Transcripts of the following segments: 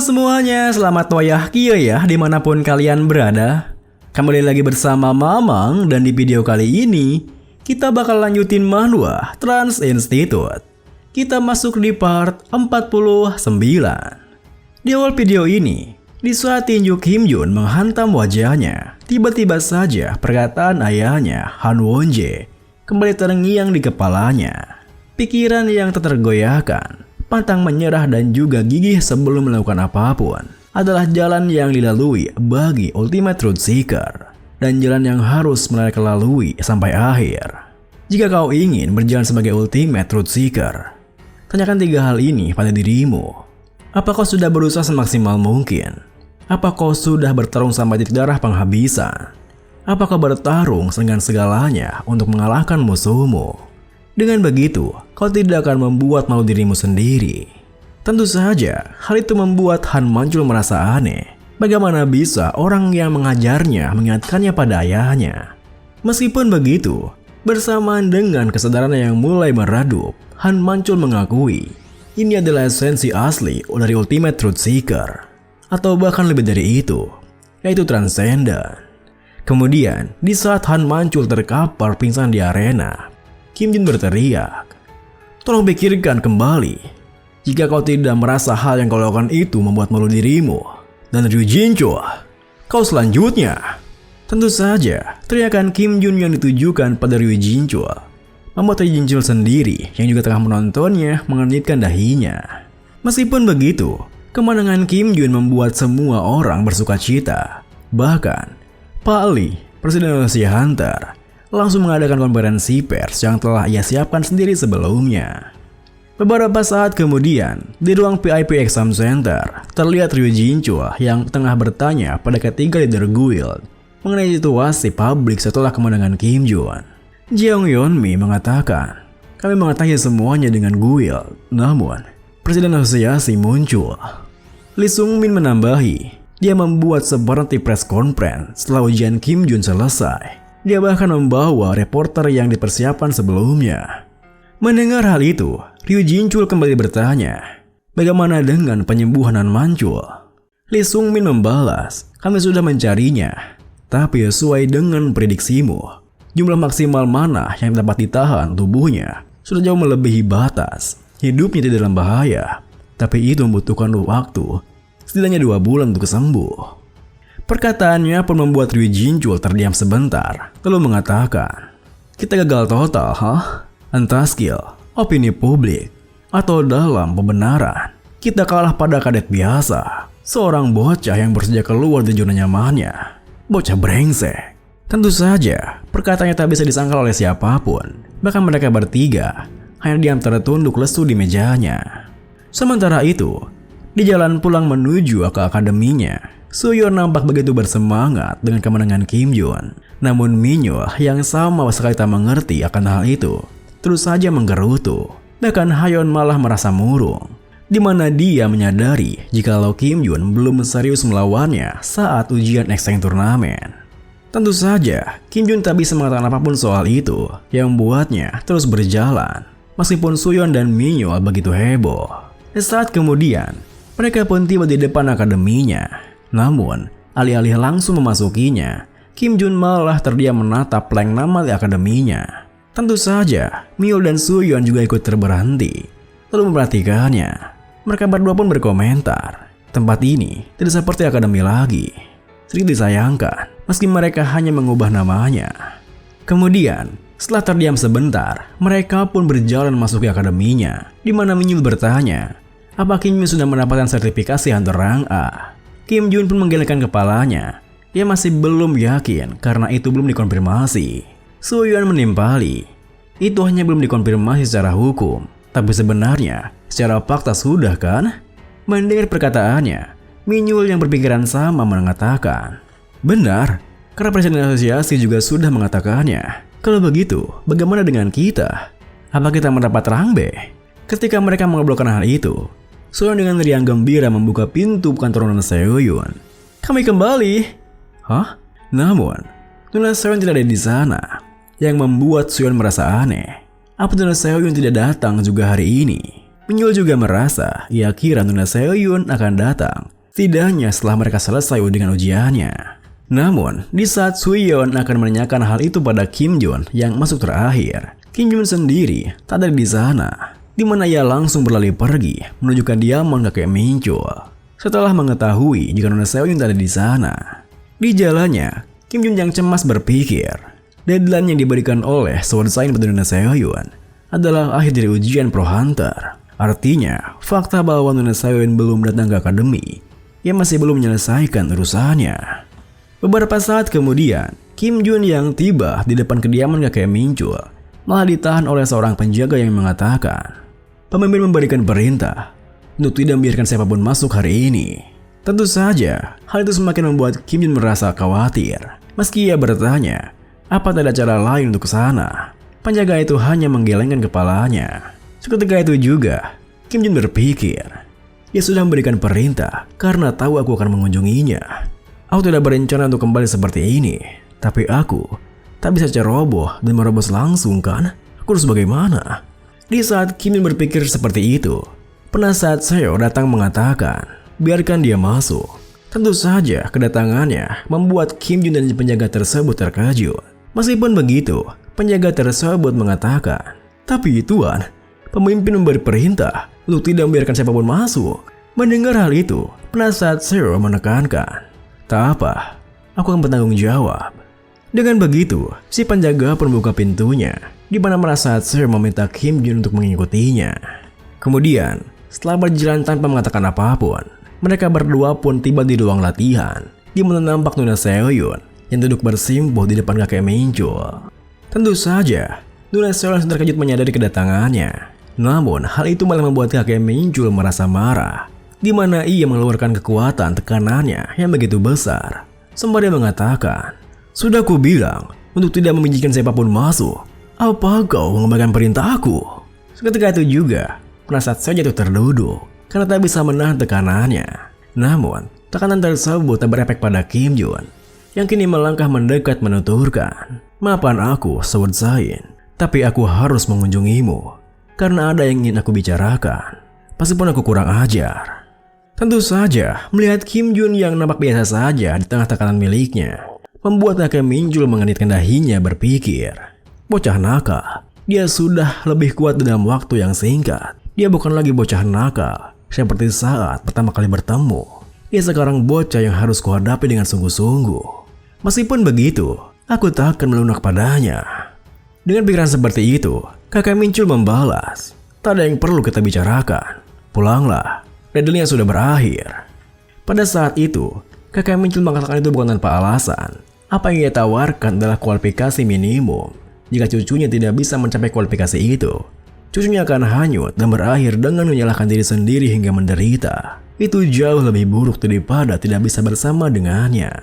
Semuanya, selamat wayah kia ya dimanapun kalian berada. Kembali lagi bersama Mamang dan di video kali ini kita bakal lanjutin manhwa Trans Institute. Kita masuk di part 49. Di awal video ini, di saat tinju Kim Jun menghantam wajahnya, tiba-tiba saja perkataan ayahnya Han Won-jae kembali terngiang di kepalanya. Pikiran yang tak tergoyahkan, pantang menyerah dan juga gigih sebelum melakukan apapun adalah jalan yang dilalui bagi Ultimate Truth Seeker dan jalan yang harus mereka lalui sampai akhir. Jika kau ingin berjalan sebagai Ultimate Truth Seeker, tanyakan 3 hal ini pada dirimu. Apa kau sudah berusaha semaksimal mungkin? Apa kau sudah bertarung sampai titik darah penghabisan? Apa kau bertarung dengan segalanya untuk mengalahkan musuhmu? Dengan begitu, kau tidak akan membuat malu dirimu sendiri. Tentu saja, hal itu membuat Han Manchul merasa aneh. Bagaimana bisa orang yang mengajarnya mengingatkannya pada ayahnya? Meskipun begitu, bersamaan dengan kesadaran yang mulai meredup, Han Manchul mengakui ini adalah esensi asli dari Ultimate Truth Seeker, atau bahkan lebih dari itu, yaitu Transcendent. Kemudian, di saat Han Manchul terkapar pingsan di arena, Kim Jun berteriak, "Tolong pikirkan kembali. Jika kau tidak merasa hal yang kau lakukan itu membuat malu dirimu dan Ryu Jinchul, kau selanjutnya." Tentu saja, teriakan Kim Jun yang ditujukan pada Ryu Jinchul membuat Ryu Jinchul sendiri yang juga tengah menontonnya mengenitkan dahinya. Meskipun begitu, kemenangan Kim Jun membuat semua orang bersukacita. Bahkan, Pak Lee, Presiden Asia Hunter, langsung mengadakan konferensi pers yang telah ia siapkan sendiri sebelumnya. Beberapa saat kemudian, di ruang VIP Exam Center, terlihat Ryu Jinchul yang tengah bertanya pada ketiga leader guild mengenai situasi publik setelah kemenangan Kim Jun. Jeong Yeonmi mengatakan, "Kami mengetahui semuanya dengan guild, namun Presiden Asosiasi muncul." Lee Sung Min menambahi, dia membuat seperti press conference setelah ujian Kim Jun selesai. Dia bahkan membawa reporter yang dipersiapkan sebelumnya. Mendengar hal itu, Ryu Jinchul kembali bertanya, "Bagaimana dengan penyembuhan Han Manchul?" Lee Sung Min membalas, "Kami sudah mencarinya, tapi sesuai dengan prediksimu, jumlah maksimal mana yang dapat ditahan tubuhnya sudah jauh melebihi batas. Hidupnya tidak dalam bahaya, tapi itu membutuhkan waktu, setidaknya 2 bulan untuk sembuh." Perkataannya pun membuat Ryu Jinchul terdiam sebentar, lalu mengatakan, "Kita gagal total, Entah skill, opini publik, atau dalam pembenaran. Kita kalah pada kadet biasa, seorang bocah yang baru saja keluar dari zona nyamannya. Bocah brengsek." Tentu saja, perkataannya tak bisa disangkal oleh siapapun. Bahkan mereka bertiga hanya diam tertunduk lesu di mejanya. Sementara itu, di jalan pulang menuju ke akademinya, Suyeon nampak begitu bersemangat dengan kemenangan Kim Jun. Namun Minyo yang sama sekali tak mengerti akan hal itu terus saja menggerutu. Bahkan Hayeon malah merasa murung, di mana dia menyadari jikalau Kim Jun belum serius melawannya saat ujian extreme turnamen. Tentu saja Kim Jun tak bisa mengatakan apapun soal itu yang membuatnya terus berjalan meskipun Suyeon dan Minyo begitu heboh. Saat kemudian mereka pun tiba di depan akademinya. Namun, alih-alih langsung memasukinya, Kim Jun malah terdiam menatap plank nama di akademinya. Tentu saja, Mio dan Suyeon juga ikut terberhenti, lalu memperhatikannya. Mereka berdua pun berkomentar, "Tempat ini tidak seperti akademi lagi." Sedikit disayangkan, meski mereka hanya mengubah namanya. Kemudian, setelah terdiam sebentar, mereka pun berjalan masuk ke akademinya, di mana Minyo bertanya, "Apa Kim Jun sudah mendapatkan sertifikasi Hunter Rank A?" Kim Jun pun menggelengkan kepalanya. Dia masih belum yakin karena itu belum dikonfirmasi. Suyeon menimpali, "Itu hanya belum dikonfirmasi secara hukum, tapi sebenarnya secara fakta sudah kan?" Mendengar perkataannya, Minyul yang berpikiran sama mengatakan, "Benar, karena Presiden Asosiasi juga sudah mengatakannya. Kalau begitu, bagaimana dengan kita? Apa kita mendapat rang B?" Ketika mereka mengobrolkan hal itu, Suyeon dengan riang gembira membuka pintu kantor Nona Seoyun. "Kami kembali." Namun, Nona Seoyun tidak ada di sana, yang membuat Suyeon merasa aneh. Apa Nona Seoyun tidak datang juga hari ini? Minjul juga merasa ia kira Nuna Seoyun akan datang, setidaknya setelah mereka selesai dengan ujiannya. Namun, di saat Suyeon akan menanyakan hal itu pada Kim Jun yang masuk terakhir, Kim Jun sendiri tak ada di sana, di mana ia langsung berlari pergi menuju kediaman kakek Minchul. Setelah mengetahui jika Nuna Seoyun tak ada di sana, di jalannya, Kim Jun yang cemas berpikir, deadline yang diberikan oleh Sword Sign pada Nuna Seoyun adalah akhir dari ujian Pro Hunter. Artinya, fakta bahwa Nuna Seoyun belum datang ke akademi, ia masih belum menyelesaikan urusannya. Beberapa saat kemudian, Kim Jun yang tiba di depan kediaman kakek Minchul malah ditahan oleh seorang penjaga yang mengatakan, pemimpin memberikan perintah untuk tidak membiarkan siapapun masuk hari ini. Tentu saja, hal itu semakin membuat Kim Jun merasa khawatir. Meski ia bertanya, apa tak ada cara lain untuk ke sana? Penjaga itu hanya menggelengkan kepalanya. Seketika itu juga, Kim Jun berpikir, dia sudah memberikan perintah karena tahu aku akan mengunjunginya. Aku tidak berencana untuk kembali seperti ini, tapi aku tak bisa ceroboh dan merobos langsung kan? Aku harus bagaimana? Di saat Kim Jun berpikir seperti itu, penasihat Seo datang mengatakan, biarkan dia masuk. Tentu saja kedatangannya membuat Kim Jun dan penjaga tersebut terkejut. Meskipun begitu, penjaga tersebut mengatakan, tapi Tuan, pemimpin memberi perintah untuk tidak membiarkan siapapun masuk. Mendengar hal itu, penasihat Seo menekankan, tak apa, aku akan bertanggung jawab. Dengan begitu, si penjaga pun membuka pintunya, di mana penasihat Seo meminta Kim Jun untuk mengikutinya. Kemudian, setelah berjalan tanpa mengatakan apapun, mereka berdua pun tiba di ruang latihan, di mana nampak Nuna Seoyun yang duduk bersimpuh di depan kakek Minchul. Tentu saja, Nuna Seoyun terkejut menyadari kedatangannya. Namun, hal itu malah membuat kakek Minchul merasa marah, di mana ia mengeluarkan kekuatan tekanannya yang begitu besar. Sembari mengatakan, sudah ku bilang untuk tidak mengizinkan siapapun masuk. Apa kau mengembalikan perintahku? Seketika itu juga, penasihat Seo jatuh terduduk karena tak bisa menahan tekanannya. Namun, tekanan tersebut tak berefek pada Kim Jun, yang kini melangkah mendekat menuturkan, maafkan aku, Sword Sign, tapi aku harus mengunjungimu karena ada yang ingin aku bicarakan. Meskipun aku kurang ajar. Tentu saja, melihat Kim Jun yang nampak biasa saja di tengah tekanan miliknya, membuat kakek Minchul mengenitkan dahinya berpikir, bocah nakal, dia sudah lebih kuat dalam waktu yang singkat. Dia bukan lagi bocah nakal seperti saat pertama kali bertemu. Dia sekarang bocah yang harus kuhadapi dengan sungguh-sungguh. Meskipun begitu, aku tak akan melunak padanya. Dengan pikiran seperti itu, kakek Minchul membalas, tak ada yang perlu kita bicarakan. Pulanglah, deadline sudah berakhir. Pada saat itu, kakek Minchul mengatakan itu bukan tanpa alasan. Apa yang ia tawarkan adalah kualifikasi minimum. Jika cucunya tidak bisa mencapai kualifikasi itu, cucunya akan hanyut dan berakhir dengan menyalahkan diri sendiri hingga menderita. Itu jauh lebih buruk daripada tidak bisa bersama dengannya.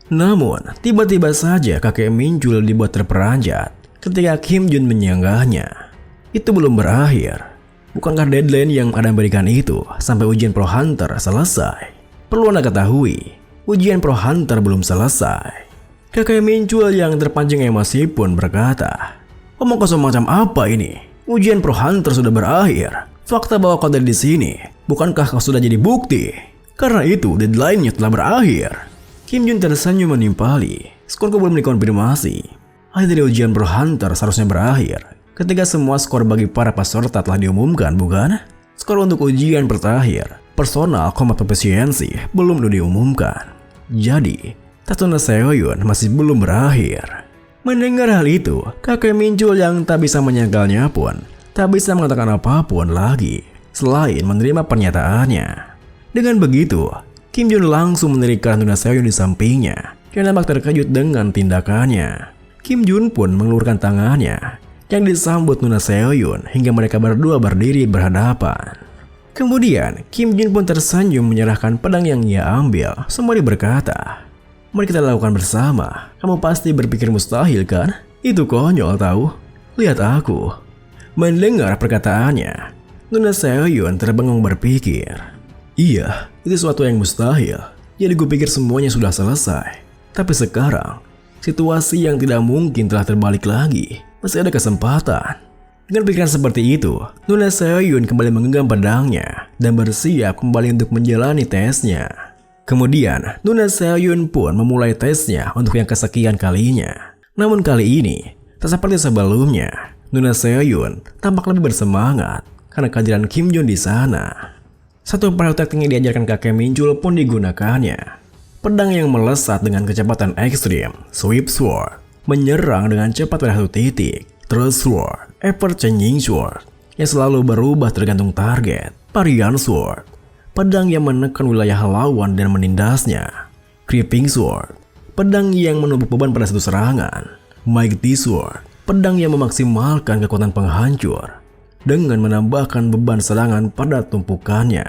Namun, tiba-tiba saja kakek Minchul dibuat terperanjat ketika Kim Jun menyanggahnya. Itu belum berakhir. Bukankah deadline yang Anda berikan itu sampai ujian Pro Hunter selesai? Perlu Anda ketahui, ujian Pro Hunter belum selesai. Kakek Minchul yang terpancing emosi pun berkata, omong kosong macam apa ini? Ujian Pro Hunter sudah berakhir. Fakta bahwa kau ada di sini, bukankah kau sudah jadi bukti? Karena itu, deadline-nya telah berakhir. Kim Jun tersenyum menimpali. Skorku belum dikonfirmasi. Akhir dari ujian Pro Hunter seharusnya berakhir ketika semua skor bagi para peserta telah diumumkan, bukan? Skor untuk ujian terakhir, personal combat proficiency, belum diumumkan. Jadi, Nuna Seoyun masih belum berakhir. Mendengar hal itu, kakek Minchul yang tak bisa menyangkalnya pun tak bisa mengatakan apapun lagi selain menerima pernyataannya. Dengan begitu, Kim Jun langsung menerikan Nuna Seoyun di sampingnya yang nampak terkejut dengan tindakannya. Kim Jun pun mengeluarkan tangannya yang disambut Nuna Seoyun hingga mereka berdua berdiri berhadapan. Kemudian, Kim Jun pun tersenyum menyerahkan pedang yang ia ambil sembari berkata, mari kita lakukan bersama. Kamu pasti berpikir mustahil kan? Itu konyol tahu. Lihat aku. Mendengar perkataannya, Nuna Seoyun terbengung berpikir, iya, itu sesuatu yang mustahil. Jadi gue pikir semuanya sudah selesai. Tapi sekarang, situasi yang tidak mungkin telah terbalik lagi. Masih ada kesempatan. Dengan pikiran seperti itu, Nuna Seoyun kembali menggenggam pedangnya dan bersiap kembali untuk menjalani tesnya. Kemudian, Nuna Seoyun pun memulai tesnya untuk yang kesekian kalinya. Namun kali ini, tak seperti sebelumnya, Nuna Seoyun tampak lebih bersemangat karena kehadiran Kim Jun di sana. Satu perahu teknik yang diajarkan kakek Minjul pun digunakannya. Pedang yang melesat dengan kecepatan ekstrim, Sweep Sword, menyerang dengan cepat pada satu titik. Thrust Sword, Ever Changing Sword, yang selalu berubah tergantung target. Varian Sword, pedang yang menekan wilayah lawan dan menindasnya. Creeping Sword, pedang yang menumpuk beban pada satu serangan. Mighty Sword, pedang yang memaksimalkan kekuatan penghancur dengan menambahkan beban serangan pada tumpukannya.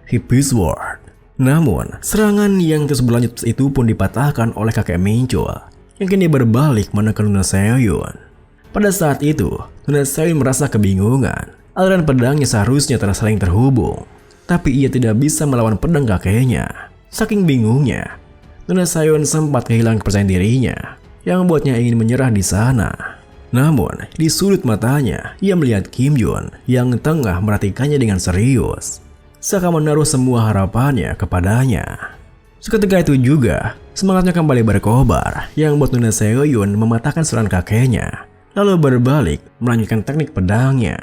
Hippie Sword. Namun, serangan yang terus berlanjut itu pun dipatahkan oleh kakek Minjul yang kini berbalik menekan Nuna Seoyun. Pada saat itu, Nuna Seoyun merasa kebingungan. Aliran pedangnya seharusnya telah saling terhubung, tapi ia tidak bisa melawan pedang kakeknya. Saking bingungnya, Nuna Seoyun sempat kehilangan kepercayaan dirinya, yang membuatnya ingin menyerah di sana. Namun, di sudut matanya, ia melihat Kim Jun yang tengah merhatikannya dengan serius, seakan menaruh semua harapannya kepadanya. Seketika itu juga, semangatnya kembali berkobar, yang membuat Nuna Seoyun mematahkan serangan kakeknya, lalu berbalik melanjutkan teknik pedangnya.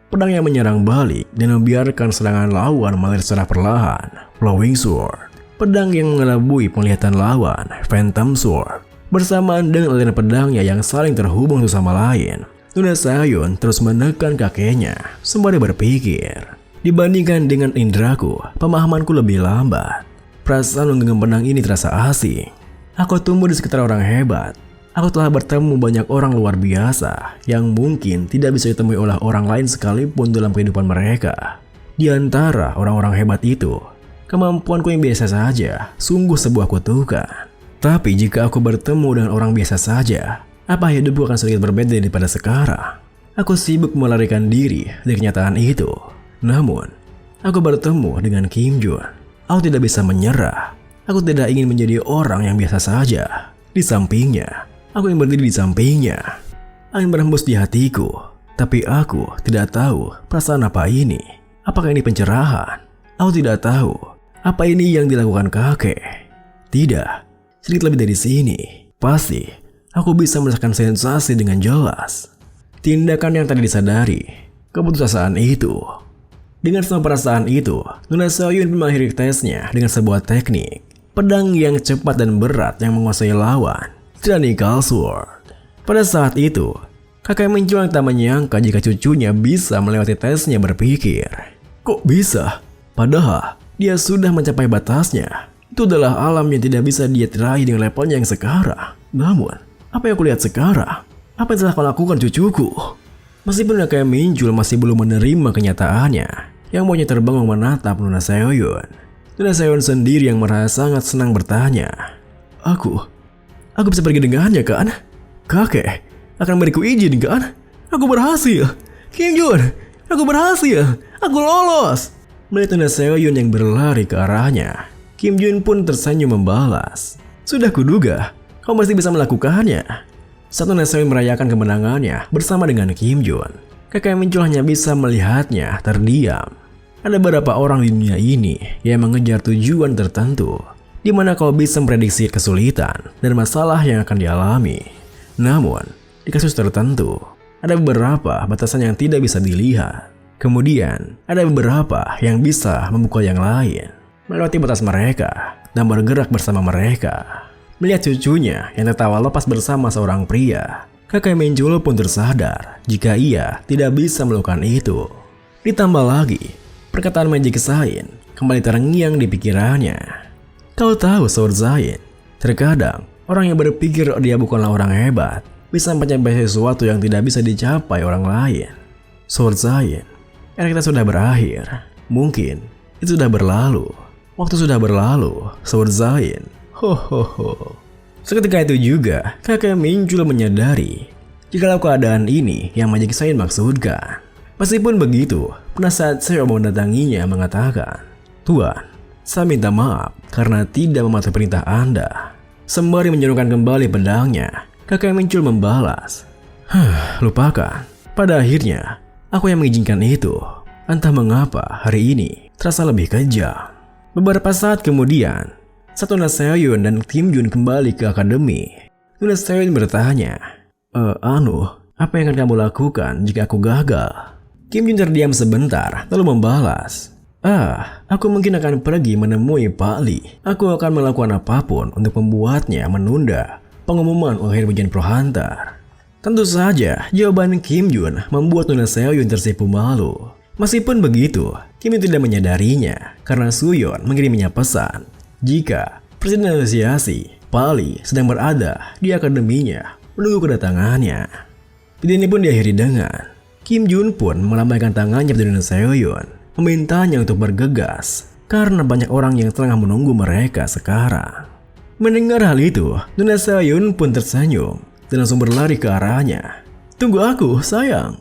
Pedang yang menyerang balik dan membiarkan serangan lawan mengalir secara perlahan. Flowing Sword, pedang yang mengelabui penglihatan lawan. Phantom Sword, bersamaan dengan aliran pedangnya yang saling terhubung satu sama lain. Nuna Seoyun terus menekan kakeknya sembari berpikir. Dibandingkan dengan indraku, pemahamanku lebih lambat. Perasaan menggenggam pedang ini terasa asing. Aku tumbuh di sekitar orang hebat. Aku telah bertemu banyak orang luar biasa yang mungkin tidak bisa ditemui oleh orang lain sekalipun dalam kehidupan mereka. Di antara orang-orang hebat itu, kemampuanku yang biasa saja sungguh sebuah kutukan. Tapi jika aku bertemu dengan orang biasa saja, apa hidupku akan sedikit berbeda daripada sekarang? Aku sibuk melarikan diri dari kenyataan itu. Namun, aku bertemu dengan Kim Jun. Aku tidak bisa menyerah. Aku tidak ingin menjadi orang yang biasa saja. Di sampingnya, aku yang berdiri di sampingnya. Angin berhembus di hatiku, tapi aku tidak tahu perasaan apa ini. Apakah ini pencerahan? Aku tidak tahu. Apa ini yang dilakukan kakek? Tidak, sedikit lebih dari sini. Pasti, aku bisa merasakan sensasi dengan jelas. Tindakan yang tadi disadari, keputusasaan itu. Dengan semua perasaan itu, Nuna Seoyun mengakhiri tesnya dengan sebuah teknik. Pedang yang cepat dan berat yang menguasai lawan. Tyrannical Sword. Pada saat itu, kakek Minjul yang tak menyangka jika cucunya bisa melewati tesnya berpikir, kok bisa? Padahal dia sudah mencapai batasnya. Itu adalah alam yang tidak bisa dia raih dengan levelnya yang sekarang. Namun, apa yang aku lihat sekarang? Apa yang telah kau lakukan cucuku? Meskipun kakek Minjul masih belum menerima kenyataannya, yang maunya terbangun menatap Nuna Seoyun. Nuna Seoyun sendiri yang merasa sangat senang bertanya, Aku bisa pergi dengannya kan? Kakek akan beriku izin kan? Aku berhasil. Kim Jun, aku berhasil. Aku lolos. Melihat Nuna Seoyun yang berlari ke arahnya, Kim Jun pun tersenyum membalas. Sudah kuduga, kau pasti bisa melakukannya. Saat Nuna Seoyun merayakan kemenangannya bersama dengan Kim Jun, kakek Minjul hanya bisa melihatnya terdiam. Ada beberapa orang di dunia ini yang mengejar tujuan tertentu, di mana kau bisa memprediksi kesulitan dan masalah yang akan dialami. Namun, di kasus tertentu, ada beberapa batasan yang tidak bisa dilihat. Kemudian, ada beberapa yang bisa membuka yang lain, melewati batas mereka, dan bergerak bersama mereka. Melihat cucunya yang tertawa lepas bersama seorang pria, kakek Minjul pun tersadar jika ia tidak bisa melakukan itu. Ditambah lagi, perkataan Magic Zain kembali terngiang di pikirannya. Kau tahu Sword Zain, terkadang orang yang berpikir dia bukanlah orang hebat bisa mencapai sesuatu yang tidak bisa dicapai orang lain. Sword Zain, era kita sudah berakhir. Mungkin itu sudah berlalu. Waktu sudah berlalu, Sword Zain. Ho. Seketika itu juga, kakek Minjul menyadari jikalau keadaan ini yang Magic Zain maksudkan. Meskipun begitu, penasihat Seo mendatanginya mengatakan, Tuan, saya minta maaf karena tidak mematuhi perintah Anda. Sembari menurunkan kembali pedangnya, kakek Minjul membalas, lupakan. Pada akhirnya, aku yang mengizinkan itu. Entah mengapa hari ini terasa lebih kejam. Beberapa saat kemudian, Nuna Seoyun dan Kim Jun kembali ke akademi. Nuna Seoyun bertanya, apa yang akan kamu lakukan jika aku gagal? Kim Jun terdiam sebentar, lalu membalas, aku mungkin akan pergi menemui Pak Lee. Aku akan melakukan apapun untuk membuatnya menunda pengumuman akhir ujian Prohantar. Tentu saja, jawaban Kim Jun membuat Nuna Seoyun tersipu malu. Meskipun begitu, Kim Jun tidak menyadarinya karena Suyeon mengirimnya pesan jika Presiden Asosiasi Pak Lee sedang berada di akademinya menunggu kedatangannya. Video ini pun diakhiri dengan Kim Jun pun melambaikan tangannya pada Nuna Seoyun, memintanya untuk bergegas karena banyak orang yang tengah menunggu mereka sekarang. Mendengar hal itu, Nuna Seoyun pun tersenyum dan langsung berlari ke arahnya. Tunggu aku, sayang.